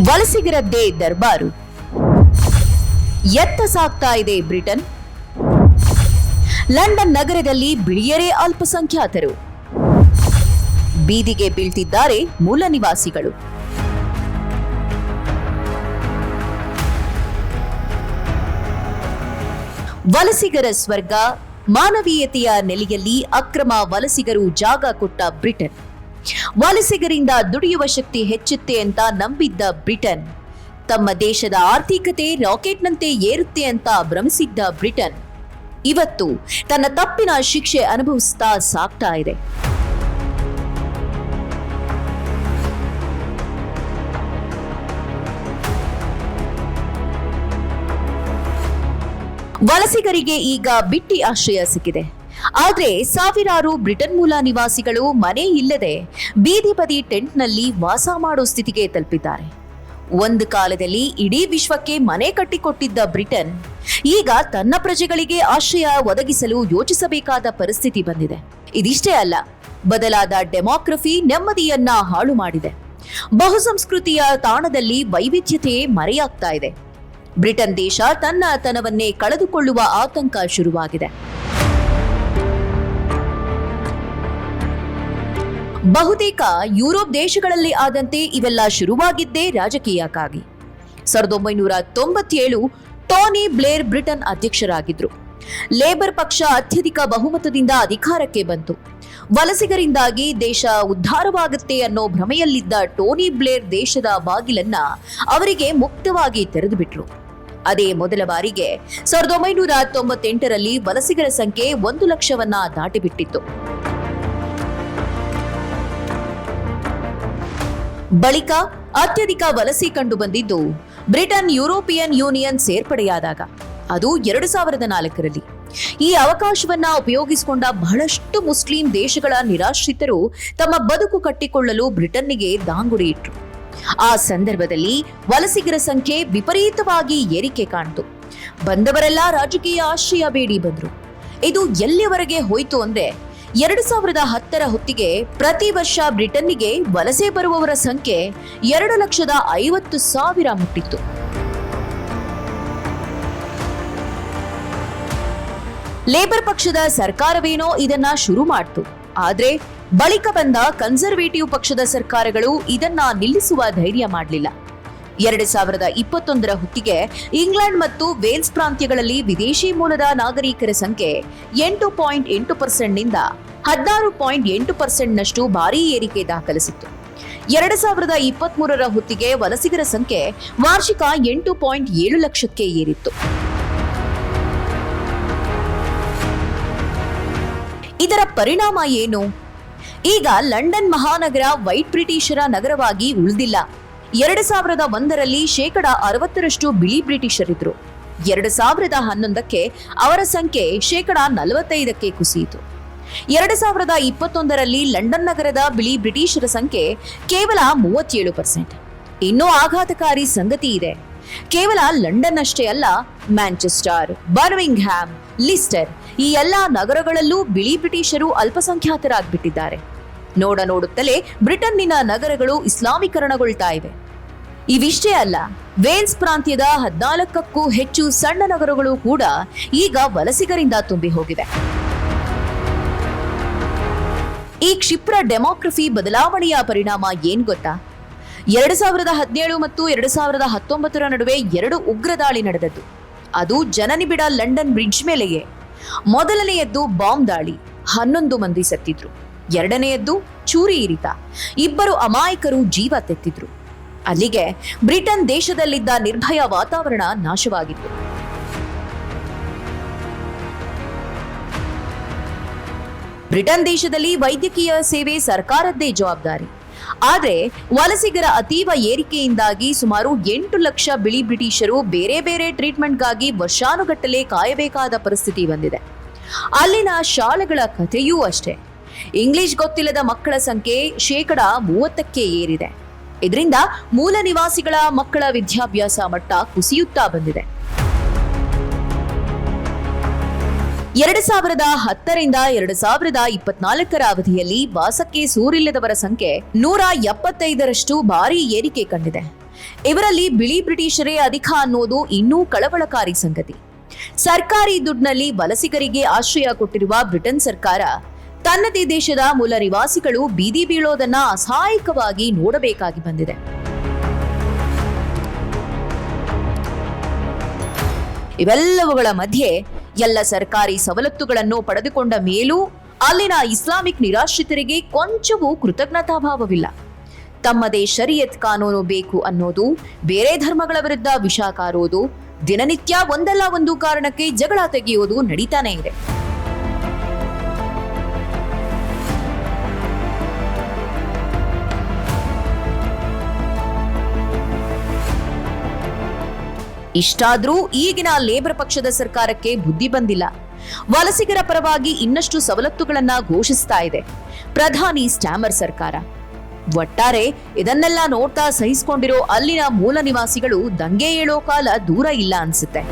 ವಲಸಿಗರದ್ದೇ ದರ್ಬಾರು. ಎತ್ತ ಸಾಗ್ತಾ ಇದೆ ಬ್ರಿಟನ್. ಲಂಡನ್ ನಗರದಲ್ಲಿ ಬಿಳಿಯರೇ ಅಲ್ಪಸಂಖ್ಯಾತರು. ಬೀದಿಗೆ ಬೀಳ್ತಿದ್ದಾರೆ ಮೂಲ ನಿವಾಸಿಗಳು. ವಲಸಿಗರ ಸ್ವರ್ಗ, ಮಾನವೀಯತೆಯ ನೆಲೆಯಲ್ಲಿ ಅಕ್ರಮ ವಲಸಿಗರು ಜಾಗ ಕೊಟ್ಟ ಬ್ರಿಟನ್. ವಲಸಿಗರಿಂದ ದುಡಿಯುವ ಶಕ್ತಿ ಹೆಚ್ಚುತ್ತೆ ಅಂತ ನಂಬಿದ್ದ ಬ್ರಿಟನ್, ತಮ್ಮ ದೇಶದ ಆರ್ಥಿಕತೆ ರಾಕೆಟ್ನಂತೆ ಏರುತ್ತೆ ಅಂತ ಭ್ರಮಿಸಿದ್ದ ಬ್ರಿಟನ್ ಇವತ್ತು ತನ್ನ ತಪ್ಪಿನ ಶಿಕ್ಷೆ ಅನುಭವಿಸ್ತಾ ಸಾಗ್ತಾ ಇದೆ. ವಲಸಿಗರಿಗೆ ಈಗ ಬಿಟ್ಟಿ ಆಶ್ರಯ ಸಿಕ್ಕಿದೆ. ಆದ್ರೆ ಸಾವಿರಾರು ಬ್ರಿಟನ್ ಮೂಲ ನಿವಾಸಿಗಳು ಮನೆ ಇಲ್ಲದೆ ಬೀದಿ ಬದಿ ಟೆಂಟ್ನಲ್ಲಿ ವಾಸ ಮಾಡೋ ಸ್ಥಿತಿಗೆ ತಲುಪಿದ್ದಾರೆ. ಒಂದು ಕಾಲದಲ್ಲಿ ಇಡೀ ವಿಶ್ವಕ್ಕೆ ಮನೆ ಕಟ್ಟಿಕೊಟ್ಟಿದ್ದ ಬ್ರಿಟನ್ ಈಗ ತನ್ನ ಪ್ರಜೆಗಳಿಗೆ ಆಶ್ರಯ ಒದಗಿಸಲು ಯೋಚಿಸಬೇಕಾದ ಪರಿಸ್ಥಿತಿ ಬಂದಿದೆ. ಇದಿಷ್ಟೇ ಅಲ್ಲ, ಬದಲಾದ ಡೆಮೋಕ್ರಫಿ ನೆಮ್ಮದಿಯನ್ನ ಹಾಳು ಮಾಡಿದೆ. ಬಹುಸಂಸ್ಕೃತಿಯ ತಾಣದಲ್ಲಿ ವೈವಿಧ್ಯತೆ ಮರೆಯಾಗ್ತಾ ಇದೆ. ಬ್ರಿಟನ್ ದೇಶ ತನ್ನತನವನ್ನೇ ಕಳೆದುಕೊಳ್ಳುವ ಆತಂಕ ಶುರುವಾಗಿದೆ. ಬಹುತೇಕ ಯುರೋಪ್ ದೇಶಗಳಲ್ಲಿ ಆದಂತೆ ಇವೆಲ್ಲ ಶುರುವಾಗಿದ್ದೇ ರಾಜಕೀಯಕ್ಕಾಗಿ. 1997 ಟೋನಿ ಬ್ಲೇರ್ ಬ್ರಿಟನ್ ಅಧ್ಯಕ್ಷರಾಗಿದ್ರು. ಲೇಬರ್ ಪಕ್ಷ ಅತ್ಯಧಿಕ ಬಹುಮತದಿಂದ ಅಧಿಕಾರಕ್ಕೆ ಬಂತು. ವಲಸಿಗರಿಂದಾಗಿ ದೇಶ ಉದ್ಧಾರವಾಗುತ್ತೆ ಅನ್ನೋ ಭ್ರಮೆಯಲ್ಲಿದ್ದ ಟೋನಿ ಬ್ಲೇರ್ ದೇಶದ ಬಾಗಿಲನ್ನ ಅವರಿಗೆ ಮುಕ್ತವಾಗಿ ತೆರೆದು ಬಿಟ್ರು. ಅದೇ ಮೊದಲ ಬಾರಿಗೆ 1998ರಲ್ಲಿ ವಲಸಿಗರ ಸಂಖ್ಯೆ 1 ಲಕ್ಷವನ್ನ ದಾಟಿಬಿಟ್ಟಿತ್ತು. ಬಳಿಕ ಅತ್ಯಧಿಕ ವಲಸೆ ಕಂಡು ಬಂದಿದ್ದು ಬ್ರಿಟನ್ ಯುರೋಪಿಯನ್ ಯೂನಿಯನ್ ಸೇರ್ಪಡೆಯಾದಾಗ, ಅದು 2004ರಲ್ಲಿ. ಈ ಅವಕಾಶವನ್ನ ಉಪಯೋಗಿಸಿಕೊಂಡ ಬಹಳಷ್ಟು ಮುಸ್ಲಿಂ ದೇಶಗಳ ನಿರಾಶ್ರಿತರು ತಮ್ಮ ಬದುಕು ಕಟ್ಟಿಕೊಳ್ಳಲು ಬ್ರಿಟನ್ನಿಗೆ ದಾಂಗುಡಿ ಇಟ್ರು. ಆ ಸಂದರ್ಭದಲ್ಲಿ ವಲಸಿಗರ ಸಂಖ್ಯೆ ವಿಪರೀತವಾಗಿ ಏರಿಕೆ ಕಾಣ್ತು. ಬಂದವರೆಲ್ಲ ರಾಜಕೀಯ ಆಶ್ರಯ ಬೇಡಿ ಬಂದ್ರು. ಇದು ಎಲ್ಲಿವರೆಗೆ ಹೋಯಿತು ಅಂದ್ರೆ 2010ರ ಹೊತ್ತಿಗೆ ಪ್ರತಿ ವರ್ಷ ಬ್ರಿಟನ್ನಿಗೆ ವಲಸೆ ಬರುವವರ ಸಂಖ್ಯೆ 2,50,000 ಮುಟ್ಟಿತ್ತು. ಲೇಬರ್ ಪಕ್ಷದ ಸರ್ಕಾರವೇನೋ ಇದನ್ನ ಶುರು ಮಾಡ್ತು. ಆದ್ರೆ ಬಳಿಕ ಬಂದ ಕನ್ಸರ್ವೇಟಿವ್ ಪಕ್ಷದ ಸರ್ಕಾರಗಳು ಇದನ್ನ ನಿಲ್ಲಿಸುವ ಧೈರ್ಯ ಮಾಡಲಿಲ್ಲ. 2021ರ ಹೊತ್ತಿಗೆ ಇಂಗ್ಲೆಂಡ್ ಮತ್ತು ವೇಲ್ಸ್ ಪ್ರಾಂತ್ಯಗಳಲ್ಲಿ ವಿದೇಶಿ ಮೂಲದ ನಾಗರಿಕರ ಸಂಖ್ಯೆ 8.8%ನಿಂದ 16.8%ನಷ್ಟು ಭಾರೀ ಏರಿಕೆ ದಾಖಲಿಸಿತ್ತು. 2023ರ ಹೊತ್ತಿಗೆ ವಲಸಿಗರ ಸಂಖ್ಯೆ ವಾರ್ಷಿಕ 8.7 ಲಕ್ಷಕ್ಕೆ ಏರಿತ್ತು. ಇದರ ಪರಿಣಾಮ ಏನು? ಈಗ ಲಂಡನ್ ಮಹಾನಗರ ವೈಟ್ ಬ್ರಿಟಿಷರ ನಗರವಾಗಿ ಉಳಿದಿಲ್ಲ. 2001ರಲ್ಲಿ 60% ಬಿಳಿ ಬ್ರಿಟಿಷರಿದ್ರು. 2011ಕ್ಕೆ ಅವರ ಸಂಖ್ಯೆ 45%ಕ್ಕೆ ಕುಸಿಯಿತು. 2021ರಲ್ಲಿ ಲಂಡನ್ ನಗರದ ಬಿಳಿ ಬ್ರಿಟಿಷರ ಸಂಖ್ಯೆ ಕೇವಲ 37%. ಇನ್ನೂ ಆಘಾತಕಾರಿ ಸಂಗತಿ ಇದೆ. ಕೇವಲ ಲಂಡನ್ ಅಷ್ಟೇ ಅಲ್ಲ, ಮ್ಯಾಂಚೆಸ್ಟರ್, ಬರ್ಮಿಂಗ್ಹ್ಯಾಮ್, ಲಿಸ್ಟರ್ ಈ ಎಲ್ಲಾ ನಗರಗಳಲ್ಲೂ ಬಿಳಿ ಬ್ರಿಟಿಷರು ಅಲ್ಪಸಂಖ್ಯಾತರಾಗ್ಬಿಟ್ಟಿದ್ದಾರೆ. ನೋಡುತ್ತಲೇ ಬ್ರಿಟನ್ನಿನ ನಗರಗಳು ಇಸ್ಲಾಮೀಕರಣಗೊಳ್ತಾ ಇವೆ. ಇವಿಷ್ಟೇ ಅಲ್ಲ, ವೇಲ್ಸ್ ಪ್ರಾಂತ್ಯದ 14ಕ್ಕೂ ಹೆಚ್ಚು ಸಣ್ಣ ನಗರಗಳು ಕೂಡ ಈಗ ವಲಸಿಗರಿಂದ ತುಂಬಿ ಹೋಗಿವೆ. ಈ ಕ್ಷಿಪ್ರ ಡೆಮೋಕ್ರಫಿ ಬದಲಾವಣೆಯ ಪರಿಣಾಮ ಏನ್ ಗೊತ್ತಾ? 2017 ಮತ್ತು 2019ರ ನಡುವೆ 2 ಉಗ್ರ ದಾಳಿ ನಡೆದದ್ದು. ಅದು ಜನನಿಬಿಡ ಲಂಡನ್ ಬ್ರಿಡ್ಜ್ ಮೇಲೆಯೇ. ಮೊದಲನೆಯದ್ದು ಬಾಂಬ್ ದಾಳಿ, 11 ಮಂದಿ ಸತ್ತಿದ್ರು. ಎರಡನೆಯದ್ದು ಚೂರಿ ಇರಿತ, 2 ಅಮಾಯಕರು ಜೀವ ತೆತ್ತಿದ್ರು. ಅಲ್ಲಿಗೆ ಬ್ರಿಟನ್ ದೇಶದಲ್ಲಿದ್ದ ನಿರ್ಭಯ ವಾತಾವರಣ ನಾಶವಾಗಿತ್ತು. ಬ್ರಿಟನ್ ದೇಶದಲ್ಲಿ ವೈದ್ಯಕೀಯ ಸೇವೆ ಸರ್ಕಾರದ್ದೇ ಜವಾಬ್ದಾರಿ. ಆದರೆ ವಲಸಿಗರ ಅತೀವ ಏರಿಕೆಯಿಂದಾಗಿ ಸುಮಾರು 8 ಲಕ್ಷ ಬಿಳಿ ಬ್ರಿಟಿಷರು ಬೇರೆ ಬೇರೆ ಟ್ರೀಟ್ಮೆಂಟ್ಗಾಗಿ ವರ್ಷಾನುಗಟ್ಟಲೆ ಕಾಯಬೇಕಾದ ಪರಿಸ್ಥಿತಿ ಬಂದಿದೆ. ಅಲ್ಲಿನ ಶಾಲೆಗಳ ಕಥೆಯೂ ಅಷ್ಟೇ. ಇಂಗ್ಲಿಷ್ ಗೊತ್ತಿಲ್ಲದ ಮಕ್ಕಳ ಸಂಖ್ಯೆ 30%ಕ್ಕೆ ಏರಿದೆ. ಇದರಿಂದ ಮೂಲ ನಿವಾಸಿಗಳ ಮಕ್ಕಳ ವಿದ್ಯಾಭ್ಯಾಸ ಮಟ್ಟ ಕುಸಿಯುತ್ತಾ ಬಂದಿದೆ. 2010ರಿಂದ 2024ರ ಅವಧಿಯಲ್ಲಿ ವಾಸಕ್ಕೆ ಸೂರಿಲ್ಲದವರ ಸಂಖ್ಯೆ 175ರಷ್ಟು ಭಾರೀ ಏರಿಕೆ ಕಂಡಿದೆ. ಇವರಲ್ಲಿ ಬಿಳಿ ಬ್ರಿಟಿಷರೇ ಅಧಿಕ ಅನ್ನೋದು ಇನ್ನೂ ಕಳವಳಕಾರಿ ಸಂಗತಿ. ಸರ್ಕಾರಿ ದುಡ್ಡಿನಲ್ಲಿ ವಲಸಿಗರಿಗೆ ಆಶ್ರಯ ಕೊಟ್ಟಿರುವ ಬ್ರಿಟನ್ ಸರ್ಕಾರ ತನ್ನದೇ ದೇಶದ ಮೂಲ ನಿವಾಸಿಗಳು ಬೀದಿ ಬೀಳೋದನ್ನ ಅಸಹಾಯಕವಾಗಿ ನೋಡಬೇಕಾಗಿ ಬಂದಿದೆ. ಇವೆಲ್ಲವುಗಳ ಮಧ್ಯೆ ಎಲ್ಲ ಸರ್ಕಾರಿ ಸವಲತ್ತುಗಳನ್ನು ಪಡೆದುಕೊಂಡ ಮೇಲೂ ಅಲ್ಲಿನ ಇಸ್ಲಾಮಿಕ್ ನಿರಾಶ್ರಿತರಿಗೆ ಕೊಂಚವೂ ಕೃತಜ್ಞತಾಭಾವವಿಲ್ಲ. ತಮ್ಮದೇ ಶರಿಯತ್ ಕಾನೂನು ಬೇಕು ಅನ್ನೋದು, ಬೇರೆ ಧರ್ಮಗಳ ವಿರುದ್ಧ ವಿಷ ಕಾರೋದು, ದಿನನಿತ್ಯ ಒಂದಲ್ಲ ಒಂದು ಕಾರಣಕ್ಕೆ ಜಗಳ ತೆಗೆಯೋದು ನಡೀತಾನೆ ಇದೆ. ಇಷ್ಟಾದ್ರೂ ಈಗಿನ ಲೇಬರ್ ಪಕ್ಷದ ಸರ್ಕಾರಕ್ಕೆ ಬುದ್ಧಿ ಬಂದಿಲ್ಲ. ವಲಸಿಗರ ಪರವಾಗಿ ಇನ್ನಷ್ಟು ಸವಲತ್ತುಗಳನ್ನ ಘೋಷಿಸ್ತಾ ಇದೆ ಪ್ರಧಾನಿ ಸ್ಟ್ಯಾಮರ್ ಸರ್ಕಾರ. ಒಟ್ಟಾರೆ ಇದನ್ನೆಲ್ಲ ನೋಡ್ತಾ ಸಹಿಸಿಕೊಂಡಿರೋ ಅಲ್ಲಿನ ಮೂಲ ನಿವಾಸಿಗಳು ದಂಗೆ ಏಳೋ ಕಾಲ ದೂರ ಇಲ್ಲ ಅನ್ಸುತ್ತೆ.